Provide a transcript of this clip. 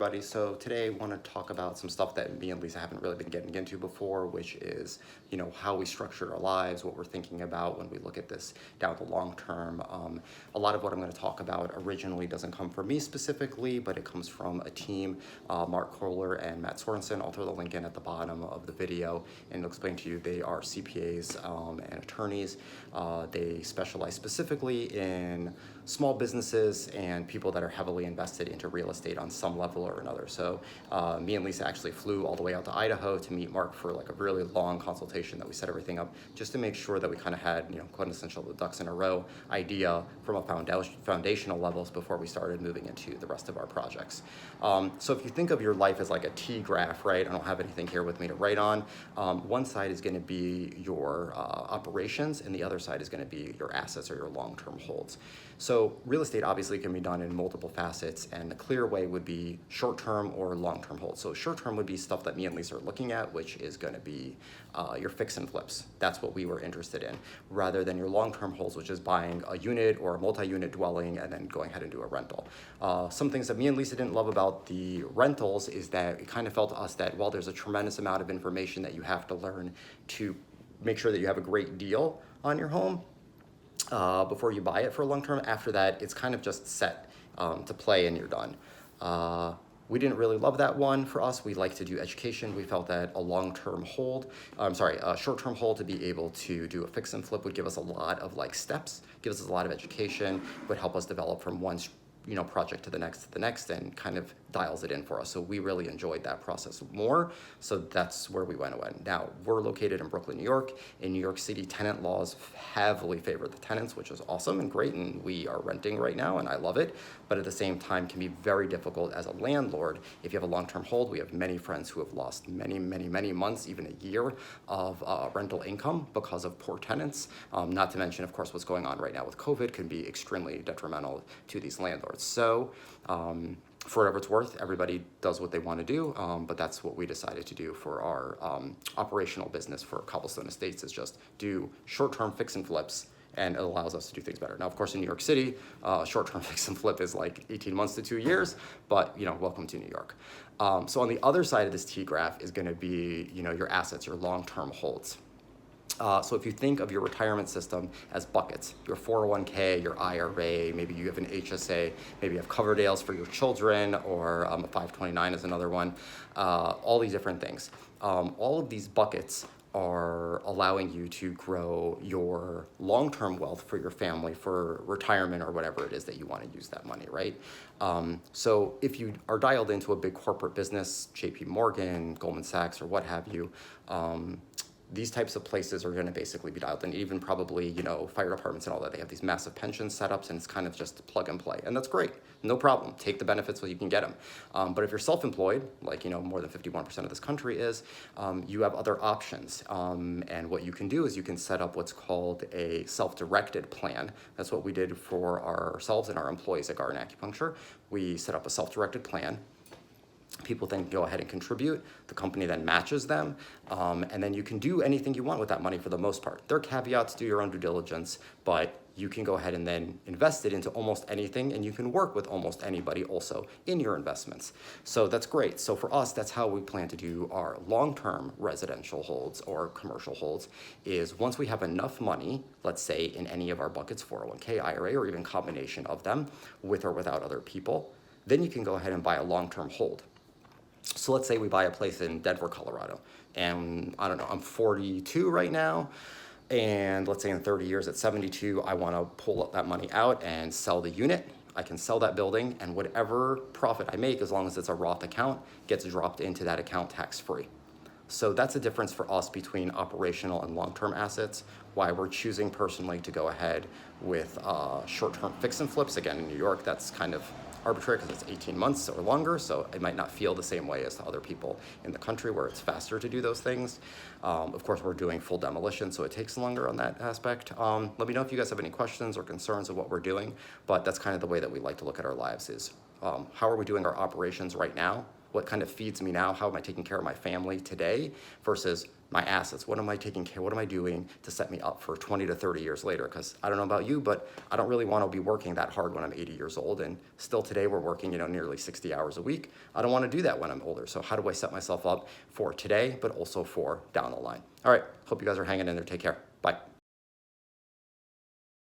everybody. So today I want to talk about some stuff that me and Lisa haven't really been getting into before, which is, how we structure our lives, what we're thinking about when we look at this down the long term. A lot of what I'm going to talk about originally doesn't come from me specifically, but it comes from a team, Mark Kohler and Matt Sorensen. I'll throw the link in at the bottom of the video and it'll explain to you they are CPAs and attorneys. They specialize specifically in small businesses and people that are heavily invested into real estate on some level or another. So me and Lisa actually flew all the way out to Idaho to meet Mark for like a really long consultation that we set everything up just to make sure that we kind of had, quintessential the ducks in a row idea from a foundational levels before we started moving into the rest of our projects. So if you think of your life as like a T-graph, right? I don't have anything here with me to write on. One side is going to be your operations and the other side is going to be your assets or your long-term holds. So real estate obviously can be done in multiple facets, and the clear way would be short-term or long-term holds. So short-term would be stuff that me and Lisa are looking at, which is going to be your fix and flips. That's what we were interested in, rather than your long-term holds, which is buying a unit or a multi-unit dwelling and then going ahead and do a rental. Some things that me and Lisa didn't love about the rentals is that it kind of felt to us that while there's a tremendous amount of information that you have to learn to make sure that you have a great deal on your home, before you buy it for a long term. After that, it's kind of just set to play and you're done. We didn't really love that one. For us, we like to do education. We felt that a long-term hold, a short-term hold to be able to do a fix and flip would give us a lot of steps, gives us a lot of education, would help us develop from one project to the next and kind of dials it in for us. So we really enjoyed that process more. So that's where we went. Now, we're located in Brooklyn, New York. In New York City, tenant laws heavily favor the tenants, which is awesome and great. And we are renting right now and I love it. But at the same time can be very difficult as a landlord. If you have a long-term hold, we have many friends who have lost many months, even a year of rental income because of poor tenants. Not to mention, of course, what's going on right now with COVID can be extremely detrimental to these landlords. So for whatever it's worth, everybody does what they want to do, but that's what we decided to do for our operational business for Cobblestone Estates, is just do short-term fix and flips, and it allows us to do things better. Now, of course, in New York City, short-term fix and flip is like 18 months to 2 years, but welcome to New York. So on the other side of this T-graph is going to be your assets, your long-term holds. So if you think of your retirement system as buckets, your 401k, your IRA, maybe you have an HSA, maybe you have Coverdales for your children, or a 529 is another one, all these different things. All of these buckets are allowing you to grow your long-term wealth for your family, for retirement or whatever it is that you want to use that money, right? So if you are dialed into a big corporate business, JP Morgan, Goldman Sachs, or what have you, these types of places are going to basically be dialed in, even probably, fire departments and all that. They have these massive pension setups and it's kind of just plug and play. And that's great. No problem. Take the benefits while you can get them. But if you're self-employed, like, more than 51% of this country is, you have other options. And what you can do is you can set up what's called a self-directed plan. That's what we did for ourselves and our employees at Garden Acupuncture. We set up a self-directed plan. People then go ahead and contribute. The company then matches them. And then you can do anything you want with that money for the most part. There are caveats, do your own due diligence, but you can go ahead and then invest it into almost anything, and you can work with almost anybody also in your investments. So that's great. So for us, that's how we plan to do our long-term residential holds or commercial holds, is once we have enough money, let's say in any of our buckets, 401k, IRA, or even combination of them, with or without other people, then you can go ahead and buy a long-term hold. So let's say we buy a place in Denver, Colorado, and I don't know, I'm 42 right now, and let's say in 30 years at 72, I want to pull up that money out and sell the unit. I can sell that building, and whatever profit I make, as long as it's a Roth account, gets dropped into that account tax-free. So that's the difference for us between operational and long-term assets, why we're choosing personally to go ahead with short-term fix and flips. Again, in New York, that's kind of arbitrary because it's 18 months or longer, so it might not feel the same way as to other people in the country where it's faster to do those things. Of course, we're doing full demolition, so it takes longer on that aspect. Let me know if you guys have any questions or concerns of what we're doing, but that's kind of the way that we like to look at our lives is, how are we doing our operations right now? what kind of feeds me now, how am I taking care of my family today versus my assets. What am I taking care, what am I doing to set me up for 20 to 30 years later? Because I don't know about you, but I don't really want to be working that hard when I'm 80 years old. And still today we're working, nearly 60 hours a week. I don't want to do that when I'm older. So how do I set myself up for today, but also for down the line? All right, hope you guys are hanging in there. Take care. Bye.